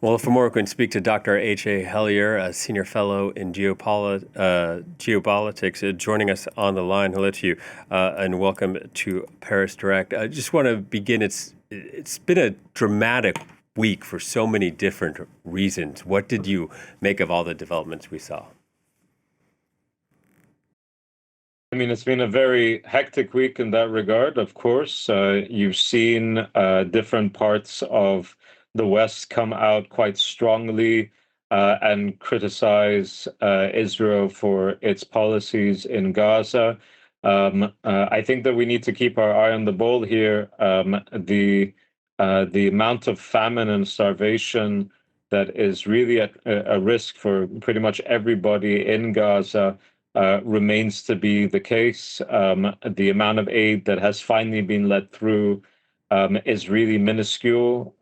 Well, for more, we can speak to Dr. H.A. Hellyer, a senior fellow in geopolitics, joining us on the line. Hello to you, and welcome to Paris Direct. I just want to begin. It's been a dramatic week for so many different reasons. What did you make of all the developments we saw? I mean, it's been a very hectic week in that regard, of course. You've seen different parts of the West come out quite strongly and criticize Israel for its policies in Gaza. I think that we need to keep our eye on the ball here. The amount of famine and starvation that is really at a risk for pretty much everybody in Gaza remains to be the case. The amount of aid that has finally been let through is really minuscule.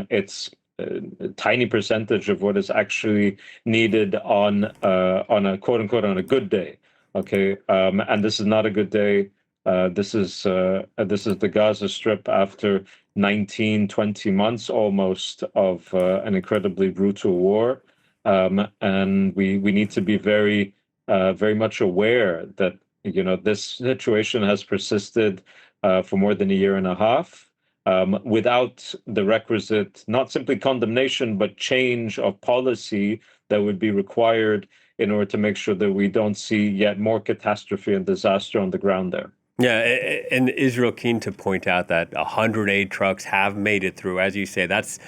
It's a tiny percentage of what is actually needed on a quote unquote on a good day. Okay, and this is not a good day. This is the Gaza Strip after 19, 20 months almost of an incredibly brutal war, and we need to be very much aware that this situation has persisted for more than a year and a half. Without the requisite, not simply condemnation, but change of policy that would be required in order to make sure that we don't see yet more catastrophe and disaster on the ground there. Yeah, and Israel keen to point out that 100 aid trucks have made it through. As you say, that's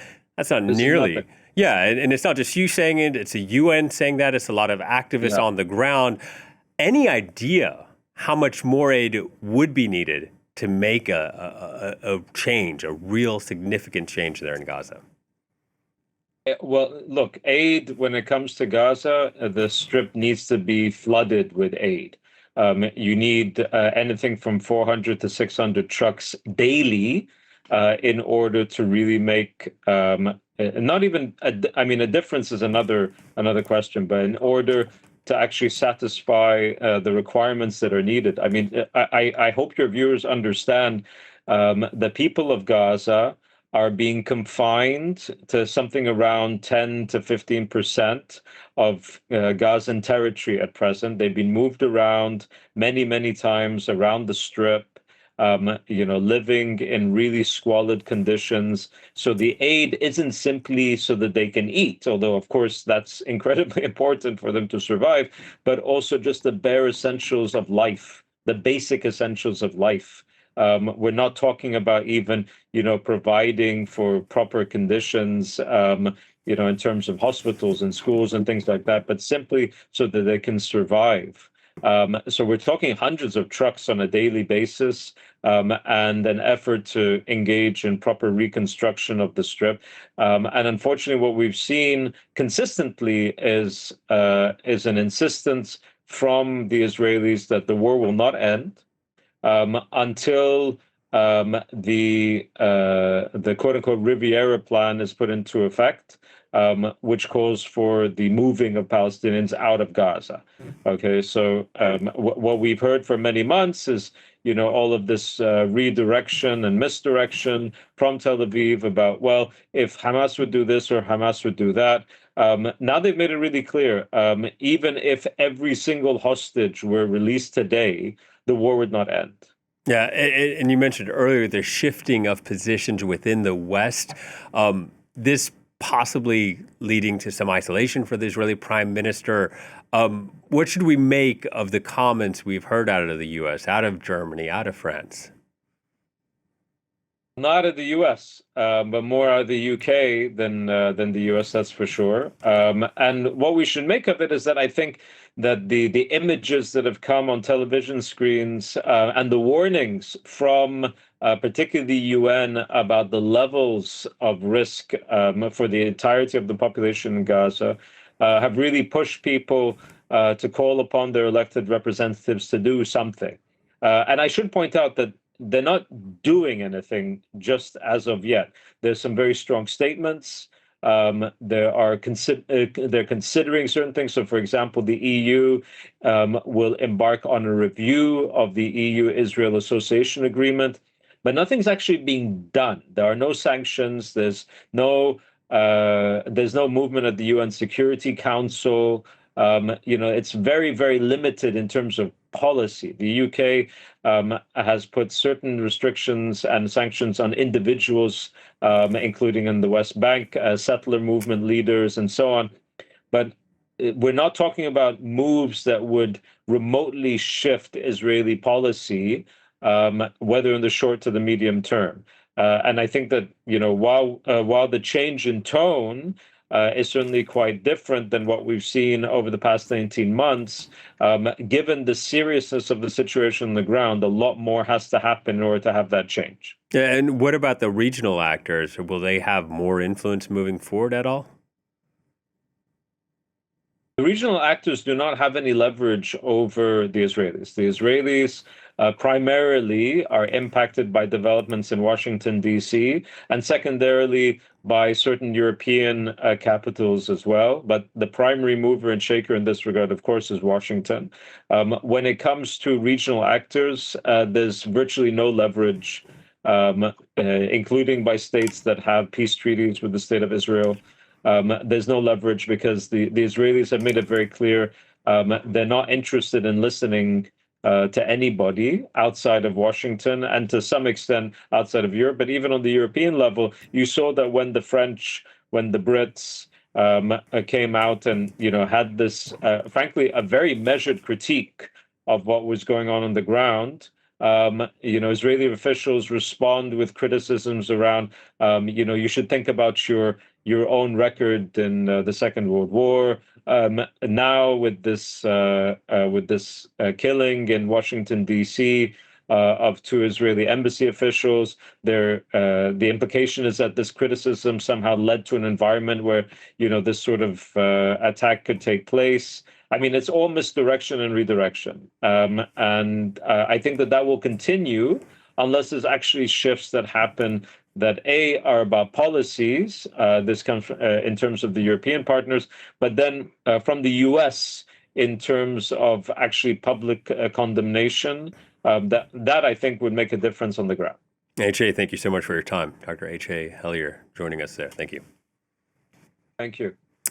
not nearly. Yeah, and it's not just you saying it, it's the UN saying that, it's a lot of activists on the ground. Any idea how much more aid would be needed to make a change, a real significant change there in Gaza? Well, look, aid, when it comes to Gaza, the Strip needs to be flooded with aid. You need anything from 400 to 600 trucks daily in order to really make not even a difference is another question, but in order to actually satisfy the requirements that are needed. I mean, I hope your viewers understand the people of Gaza are being confined to something around 10 to 15% of Gazan territory at present. They've been moved around many, many times around the Strip, living in really squalid conditions. So the aid isn't simply so that they can eat, although, of course, that's incredibly important for them to survive, but also just the bare essentials of life, the basic essentials of life. We're not talking about even, providing for proper conditions, in terms of hospitals and schools and things like that, but simply so that they can survive. So we're talking hundreds of trucks on a daily basis, and an effort to engage in proper reconstruction of the Strip. And unfortunately, what we've seen consistently is an insistence from the Israelis that the war will not end until the quote unquote Riviera plan is put into effect, which calls for the moving of Palestinians out of Gaza. Okay, so what we've heard for many months is, all of this redirection and misdirection from Tel Aviv about, well, if Hamas would do this or Hamas would do that. Now they've made it really clear, even if every single hostage were released today, the war would not end. Yeah, and you mentioned earlier the shifting of positions within the West. This possibly leading to some isolation for the Israeli prime minister. What should we make of the comments we've heard out of the U.S., out of Germany, out of France? Not of the U.S., but more out of the U.K. than the U.S., that's for sure. And what we should make of it is that I think that the images that have come on television screens and the warnings from particularly the UN about the levels of risk for the entirety of the population in Gaza have really pushed people to call upon their elected representatives to do something. And I should point out that they're not doing anything just as of yet. There's some very strong statements. They're considering certain things. So, for example, the EU will embark on a review of the EU-Israel Association Agreement, but nothing's actually being done. There are no sanctions. There's no There's no movement at the UN Security Council. It's very, very limited in terms of policy. The UK has put certain restrictions and sanctions on individuals, including in the West Bank, settler movement leaders, and so on. But we're not talking about moves that would remotely shift Israeli policy, whether in the short to the medium term. And I think that, while the change in tone is certainly quite different than what we've seen over the past 19 months, given the seriousness of the situation on the ground, a lot more has to happen in order to have that change. Yeah, and what about the regional actors? Will they have more influence moving forward at all? The regional actors do not have any leverage over the Israelis. The Israelis primarily are impacted by developments in Washington, D.C., and secondarily by certain European capitals as well. But the primary mover and shaker in this regard, of course, is Washington. When it comes to regional actors, there's virtually no leverage, including by states that have peace treaties with the state of Israel. There's no leverage because the Israelis have made it very clear they're not interested in listening to anybody outside of Washington and to some extent outside of Europe. But even on the European level, you saw that when the French, when the Brits came out and had this, frankly, a very measured critique of what was going on the ground. Israeli officials respond with criticisms around, you should think about your own record in the Second World War. Now with this killing in Washington, D.C. Of two Israeli embassy officials, the implication is that this criticism somehow led to an environment where this sort of attack could take place. I mean, it's all misdirection and redirection, and I think that will continue unless there's actually shifts that happen that are about policies. This comes in terms of the European partners, but then from the U.S. in terms of actually public condemnation. That I think would make a difference on the ground. H.A., thank you so much for your time. Dr. H.A. Hellyer joining us there. Thank you. Thank you.